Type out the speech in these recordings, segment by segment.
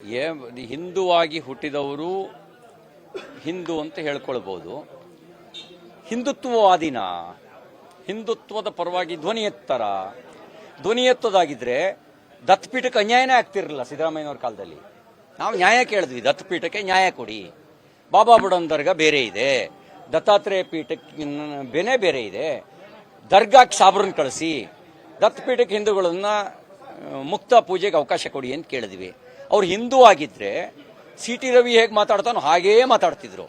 ಹಿಂದುವಾಗಿ ಹುಟ್ಟಿದವರು ಹಿಂದೂ ಅಂತ ಹೇಳ್ಕೊಳ್ಬಹುದು. ಹಿಂದುತ್ವವಾದಿನ ಹಿಂದುತ್ವದ ಪರವಾಗಿ ಧ್ವನಿ ಎತ್ತೋದಾಗಿದ್ರೆ ದತ್ತಪೀಠಕ್ಕೆ ಅನ್ಯಾಯನೇ ಆಗ್ತಿರಲಿಲ್ಲ. ಸಿದ್ದರಾಮಯ್ಯನವ್ರ ಕಾಲದಲ್ಲಿ ನಾವು ನ್ಯಾಯ ಕೇಳಿದ್ವಿ, ದತ್ತಪೀಠಕ್ಕೆ ನ್ಯಾಯ ಕೊಡಿ. ಬಾಬಾ ಬುಡನ್ ಬೇರೆ ಇದೆ, ದತ್ತಾತ್ರೇಯ ಪೀಠಕ್ಕೆ ಬೇರೆ ಇದೆ, ದರ್ಗಾಕ್ಕೆ ಸಾಬ್ರನ್ನ ಕಳಿಸಿ, ದತ್ತಪೀಠಕ್ಕೆ ಹಿಂದೂಗಳನ್ನ ಮುಕ್ತ ಪೂಜೆಗೆ ಅವಕಾಶ ಕೊಡಿ ಅಂತ ಕೇಳಿದ್ವಿ. ಅವ್ರು ಹಿಂದೂ ಆಗಿದ್ರೆ CT ರವಿ ಹೇಗೆ ಮಾತಾಡ್ತಾನೋ ಹಾಗೇ ಮಾತಾಡ್ತಿದ್ರು.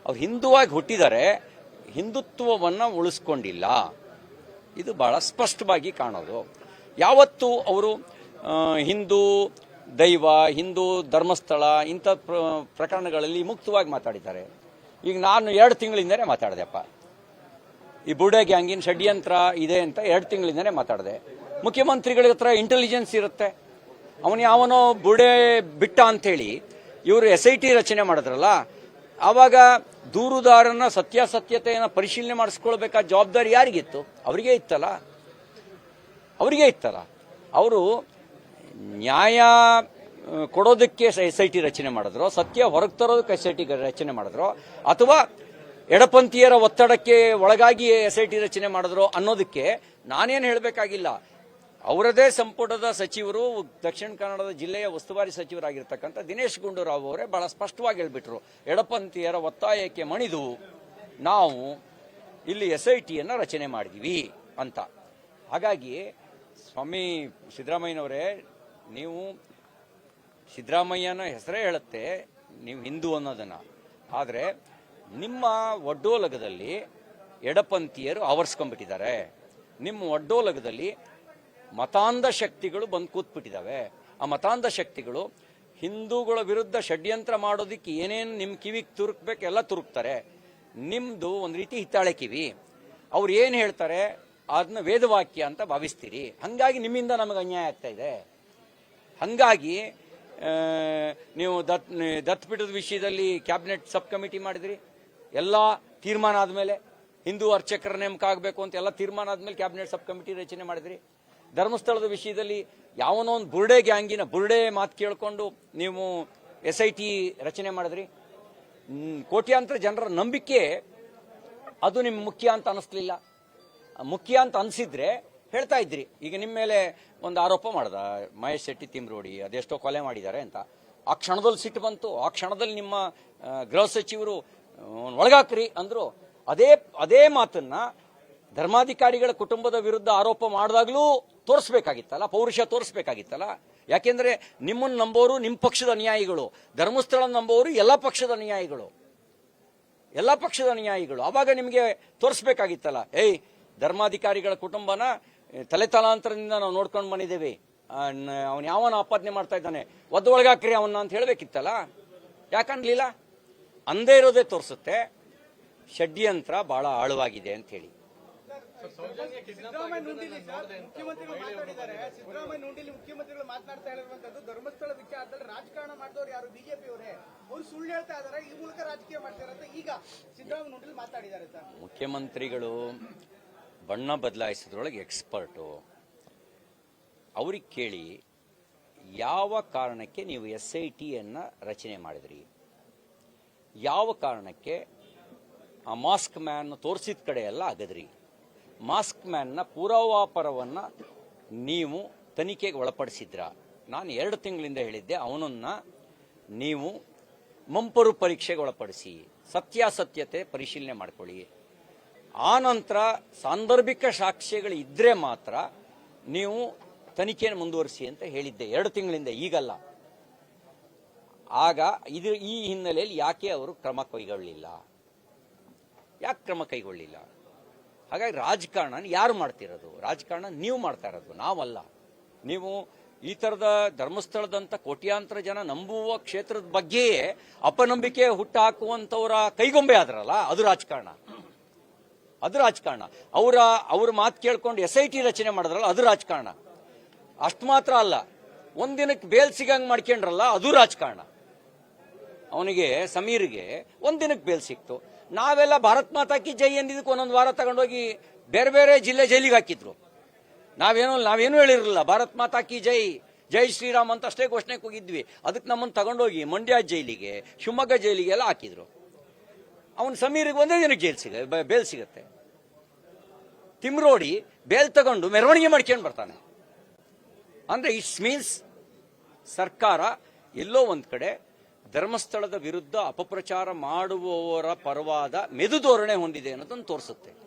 ಅವ್ರು ಹಿಂದುವಾಗಿ ಹುಟ್ಟಿದರೆ ಹಿಂದುತ್ವವನ್ನು ಉಳಿಸ್ಕೊಂಡಿಲ್ಲ. ಇದು ಬಹಳ ಸ್ಪಷ್ಟವಾಗಿ ಕಾಣೋದು. ಯಾವತ್ತು ಅವರು ಹಿಂದೂ ದೈವ, ಹಿಂದೂ ಧರ್ಮಸ್ಥಳ ಇಂಥ ಪ್ರಕರಣಗಳಲ್ಲಿ ಮುಕ್ತವಾಗಿ ಮಾತಾಡಿದ್ದಾರೆ. ಈಗ ನಾನು 2 ತಿಂಗಳಿಂದನೇ ಮಾತಾಡಿದೆಪ್ಪ, ಈ ಬುರ್ಡೆ ಗ್ಯಾಂಗಿನ ಷಡ್ಯಂತ್ರ ಇದೆ ಅಂತ 2 ತಿಂಗಳಿಂದನೇ ಮಾತಾಡಿದೆ. ಮುಖ್ಯಮಂತ್ರಿಗಳ ಹತ್ರ ಇಂಟೆಲಿಜೆನ್ಸ್ ಇರುತ್ತೆ. ಅವನು ಯಾವನೋ ಬುರ್ಡೆ ಬಿಟ್ಟ ಅಂಥೇಳಿ ಇವರು SIT ರಚನೆ ಮಾಡಿದ್ರಲ್ಲ, ಆವಾಗ ದೂರುದಾರನ ಸತ್ಯಾಸತ್ಯತೆಯನ್ನು ಪರಿಶೀಲನೆ ಮಾಡಿಸ್ಕೊಳ್ಬೇಕಾದ ಜವಾಬ್ದಾರಿ ಯಾರಿಗಿತ್ತು? ಅವರಿಗೆ ಇತ್ತಲ್ಲ. ಅವರು ನ್ಯಾಯ ಕೊಡೋದಕ್ಕೆ SIT ರಚನೆ ಮಾಡಿದ್ರು, ಸತ್ಯ ಹೊರಗೆ ತರೋದಕ್ಕೆ SIT ರಚನೆ ಮಾಡಿದ್ರು, ಅಥವಾ ಎಡಪಂಥೀಯರ ಒತ್ತಡಕ್ಕೆ ಒಳಗಾಗಿ SIT ರಚನೆ ಮಾಡಿದ್ರು ಅನ್ನೋದಕ್ಕೆ ನಾನೇನು ಹೇಳಬೇಕಾಗಿಲ್ಲ. ಅವರದೇ ಸಂಪುಟದ ಸಚಿವರು, ದಕ್ಷಿಣ ಕನ್ನಡದ ಜಿಲ್ಲೆಯ ಉಸ್ತುವಾರಿ ಸಚಿವರಾಗಿರ್ತಕ್ಕಂಥ ದಿನೇಶ್ ಗುಂಡೂರಾವ್ ಅವರೇ ಬಹಳ ಸ್ಪಷ್ಟವಾಗಿ ಹೇಳ್ಬಿಟ್ರು, ಎಡಪಂಥೀಯರ ಒತ್ತಾಯಕ್ಕೆ ಮಣಿದು ನಾವು ಇಲ್ಲಿ SITಯನ್ನು ರಚನೆ ಮಾಡಿದೀವಿ ಅಂತ. ಹಾಗಾಗಿ ಸ್ವಾಮಿ ಸಿದ್ದರಾಮಯ್ಯನವರೇ, ನೀವು ಸಿದ್ದರಾಮಯ್ಯನ ಹೆಸರೇ ಹೇಳುತ್ತೆ ನೀವು ಹಿಂದೂ ಅನ್ನೋದನ್ನ, ಆದರೆ ನಿಮ್ಮ ಒಡ್ಡೋಲಗದಲ್ಲಿ ಎಡಪಂಥೀಯರು ಆವರಿಸ್ಕೊಂಡ್ಬಿಟ್ಟಿದ್ದಾರೆ. ನಿಮ್ಮ ಒಡ್ಡೋಲಗದಲ್ಲಿ ಮತಾಂಧ ಶಕ್ತಿಗಳು ಬಂದು ಕೂತ್ಬಿಟ್ಟಿದ್ದಾವೆ. ಆ ಮತಾಂಧ ಶಕ್ತಿಗಳು ಹಿಂದೂಗಳ ವಿರುದ್ಧ ಷಡ್ಯಂತ್ರ ಮಾಡೋದಕ್ಕೆ ಏನೇನು ನಿಮ್ಮ ಕಿವಿಗೆ ತುರುಕ್ಬೇಕು ಎಲ್ಲ ತುರುಕ್ತಾರೆ. ನಿಮ್ಮದು ಒಂದು ರೀತಿ ಹಿತ್ತಾಳೆ ಕಿವಿ. ಅವ್ರು ಏನು ಹೇಳ್ತಾರೆ ಅದನ್ನ ವೇದವಾಕ್ಯ ಅಂತ ಭಾವಿಸ್ತೀರಿ. ಹಾಗಾಗಿ ನಿಮ್ಮಿಂದ ನಮಗೆ ಅನ್ಯಾಯ ಆಗ್ತಾ ಇದೆ. ಹಾಗಾಗಿ ನೀವು ದತ್ತಪೀಠದ ವಿಷಯದಲ್ಲಿ ಕ್ಯಾಬಿನೆಟ್ ಸಬ್ ಕಮಿಟಿ ಮಾಡಿದ್ರಿ. ಎಲ್ಲ ತೀರ್ಮಾನ ಆದಮೇಲೆ ಹಿಂದೂ ಅರ್ಚಕರ ನೇಮಕ ಆಗಬೇಕು ಅಂತ ಎಲ್ಲ ತೀರ್ಮಾನ ಆದಮೇಲೆ ಕ್ಯಾಬಿನೆಟ್ ಸಬ್ ಕಮಿಟಿ ರಚನೆ ಮಾಡಿದ್ರಿ. ಧರ್ಮಸ್ಥಳದ ವಿಷಯದಲ್ಲಿ ಯಾವನೋ ಒಂದು ಬುರ್ಡೆ ಗ್ಯಾಂಗಿನ ಬುರ್ಡೆ ಮಾತು ಕೇಳಿಕೊಂಡು ನೀವು SIT ರಚನೆ ಮಾಡಿದ್ರಿ. ಕೋಟ್ಯಾಂತರ ಜನರ ನಂಬಿಕೆ ಅದು ನಿಮ್ಗೆ ಮುಖ್ಯ ಅಂತ ಅನಿಸ್ಲಿಲ್ಲ. ಮುಖ್ಯ ಅಂತ ಅನಿಸಿದ್ರೆ ಹೇಳ್ತಾ ಇದ್ರಿ. ಈಗ ನಿಮ್ಮ ಮೇಲೆ ಒಂದು ಆರೋಪ ಮಾಡ್ದ ಮಹೇಶ್ ಶೆಟ್ಟಿ ತಿಮ್ರೋಡಿ, ಅದೆಷ್ಟೋ ಕೊಲೆ ಮಾಡಿದ್ದಾರೆ ಅಂತ. ಆ ಕ್ಷಣದಲ್ಲಿ ಸಿಟ್ಟು ಬಂತು. ಆ ಕ್ಷಣದಲ್ಲಿ ನಿಮ್ಮ ಗೃಹ ಸಚಿವರು ಒಳಗಾಕ್ರಿ ಅಂದ್ರು. ಅದೇ ಮಾತನ್ನ ಧರ್ಮಾಧಿಕಾರಿಗಳ ಕುಟುಂಬದ ವಿರುದ್ಧ ಆರೋಪ ಮಾಡಿದಾಗ್ಲೂ ತೋರಿಸ್ಬೇಕಾಗಿತ್ತಲ್ಲ, ಪೌರುಷ ತೋರಿಸ್ಬೇಕಾಗಿತ್ತಲ್ಲ. ಯಾಕೆಂದ್ರೆ ನಿಮ್ಮನ್ನು ನಂಬೋರು ನಿಮ್ಮ ಪಕ್ಷದ ಅನುಯಾಯಿಗಳು, ಧರ್ಮಸ್ಥಳ ನಂಬೋರು ಎಲ್ಲ ಪಕ್ಷದ ಅನುಯಾಯಿಗಳು. ಆವಾಗ ನಿಮಗೆ ತೋರಿಸ್ಬೇಕಾಗಿತ್ತಲ್ಲ, ಧರ್ಮಾಧಿಕಾರಿಗಳ ಕುಟುಂಬನ ತಲೆತಲಾಂತರದಿಂದ ನಾವು ನೋಡ್ಕೊಂಡು ಬಂದಿದ್ದೇವೆ, ಅವನು ಯಾವನ ಆಪಾದನೆ ಮಾಡ್ತಾ ಇದ್ದಾನೆ, ಒಳಗಾಕ್ರಿ ಅವನ್ನ ಅಂತ ಹೇಳಬೇಕಿತ್ತಲ್ಲ. ಯಾಕನ್ಲಿಲ್ಲ? ಅಂದೇ ಇರೋದೇ ತೋರಿಸುತ್ತೆ ಷಡ್ಯಂತ್ರ ಬಹಳ ಆಳವಾಗಿದೆ ಅಂತ ಹೇಳಿ. ಮುಖ್ಯಮಂತ್ರಿಗಳು ಮಾತನಾಡ್ತಾ ಇರುವಂತದ್ದು ಧರ್ಮಸ್ಥಳ ವಿಚಾರದಲ್ಲಿ ರಾಜಕಾರಣ ಮಾಡಿದವರು ಯಾರು? ಬಿಜೆಪಿ ಅವರೇ. ಅವರು ಸುಳ್ಳು ಹೇಳ್ತಾ ಇದಾರೆ, ಈ ಮೂಲಕ ರಾಜಕೀಯ ಮಾಡ್ತಾರೆ ಅಂತ ಈಗ ಸಿದ್ದರಾಮಯ್ಯ ನುಡಿಲಿ ಮಾತಾಡಿದ್ದಾರೆ ಸರ್. ಮುಖ್ಯಮಂತ್ರಿಗಳು ಬಣ್ಣ ಬದಲಾಯಿಸೋದ್ರೊಳಗೆ ಎಕ್ಸ್ಪರ್ಟು. ಅವ್ರಿಗೆ ಕೇಳಿ, ಯಾವ ಕಾರಣಕ್ಕೆ ನೀವು SITಯನ್ನು ರಚನೆ ಮಾಡಿದ್ರಿ? ಯಾವ ಕಾರಣಕ್ಕೆ ಆ ಮಾಸ್ಕ್ ಮ್ಯಾನ್ ತೋರಿಸಿದ ಕಡೆ ಎಲ್ಲ ಆಗದ್ರಿ? ಮಾಸ್ಕ್ ಮ್ಯಾನ್ನ ಪೂರ್ವಾಪರವನ್ನು ನೀವು ತನಿಖೆಗೆ ಒಳಪಡಿಸಿದ್ರ? ನಾನು 2 ತಿಂಗಳಿಂದ ಹೇಳಿದ್ದೆ, ಅವನನ್ನ ನೀವು ಮಂಪರು ಪರೀಕ್ಷೆಗೆ ಒಳಪಡಿಸಿ ಸತ್ಯಾಸತ್ಯತೆ ಪರಿಶೀಲನೆ ಮಾಡ್ಕೊಳ್ಳಿ. ಆ ನಂತರ ಸಾಂದರ್ಭಿಕ ಸಾಕ್ಷ್ಯಗಳು ಇದ್ರೆ ಮಾತ್ರ ನೀವು ತನಿಖೆಯನ್ನು ಮುಂದುವರಿಸಿ ಅಂತ ಹೇಳಿದ್ದೆ 2 ತಿಂಗಳಿಂದ, ಈಗಲ್ಲ. ಆಗ ಈ ಹಿನ್ನೆಲೆಯಲ್ಲಿ ಯಾಕೆ ಅವರು ಕ್ರಮ ಕೈಗೊಳ್ಳಲಿಲ್ಲ? ಹಾಗಾಗಿ ರಾಜಕಾರಣ ಯಾರು ಮಾಡ್ತಿರೋದು? ರಾಜಕಾರಣ ನೀವು ಮಾಡ್ತಾ ಇರೋದು, ನಾವಲ್ಲ. ನೀವು ಈ ತರದ ಧರ್ಮಸ್ಥಳದಂತ ಕೋಟ್ಯಾಂತರ ಜನ ನಂಬುವ ಕ್ಷೇತ್ರದ ಬಗ್ಗೆಯೇ ಅಪನಂಬಿಕೆ ಹುಟ್ಟು ಹಾಕುವಂತವರ ಕೈಗೊಂಬೆ ಆದ್ರಲ್ಲ, ಅದು ರಾಜಕಾರಣ. ಅವ್ರ ಮಾತು ಕೇಳ್ಕೊಂಡು SIT ರಚನೆ ಮಾಡಿದ್ರಲ್ಲ, ಅದು ರಾಜಕಾರಣ. ಅಷ್ಟು ಮಾತ್ರ ಅಲ್ಲ, ಒಂದಿನಕ್ಕೆ ಬೇಲ್ ಸಿಗಂಗ್ ಮಾಡ್ಕೊಂಡ್ರಲ್ಲ, ಅದು ರಾಜಕಾರಣ. ಅವನಿಗೆ ಸಮೀರ್ಗೆ ಒಂದಿನಕ್ಕೆ ಬೇಲ್ ಸಿಕ್ತು. ನಾವೆಲ್ಲ ಭಾರತ್ ಮಾತಾ ಕಿ ಜೈ ಎಂದಿದ್ದಕ್ಕೆ ಒಂದೊಂದು ವಾರ ತಗೊಂಡೋಗಿ ಬೇರೆ ಬೇರೆ ಜಿಲ್ಲೆ ಜೈಲಿಗೆ ಹಾಕಿದ್ರು. ನಾವೇನು ಹೇಳಿರಲಿಲ್ಲ. ಭಾರತ್ ಮಾತಾ ಕಿ ಜೈ, ಜೈ ಶ್ರೀರಾಮ್ ಅಂತ ಅಷ್ಟೇ ಘೋಷಣೆ ಕೂಗಿದ್ವಿ. ಅದಕ್ಕೆ ನಮ್ಮನ್ನು ತಗೊಂಡೋಗಿ ಮಂಡ್ಯ ಜೈಲಿಗೆ, ಶಿವಮೊಗ್ಗ ಜೈಲಿಗೆ ಎಲ್ಲ ಹಾಕಿದ್ರು. ಅವನು ಸಮೀರಿಗೆ ಒಂದೇ ದಿನಕ್ಕೆ ಬೇಲ್ ಸಿಗತ್ತೆ. ತಿಮ್ರೋಡಿ ಬೇಲ್ ತಗೊಂಡು ಮೆರವಣಿಗೆ ಮಾಡ್ಕೊಂಡು ಬರ್ತಾನೆ. ಅಂದ್ರೆ ಇಟ್ಸ್ ಮೀನ್ಸ್ ಸರ್ಕಾರ ಎಲ್ಲೋ ಒಂದ್ ಕಡೆ ಧರ್ಮಸ್ಥಳದ ವಿರುದ್ಧ ಅಪಪ್ರಚಾರ ಮಾಡುವವರ ಪರವಾದ ಮೆದು ಧೋರಣೆ ಹೊಂದಿದೆ ಅನ್ನೋದನ್ನು ತೋರಿಸುತ್ತೆ.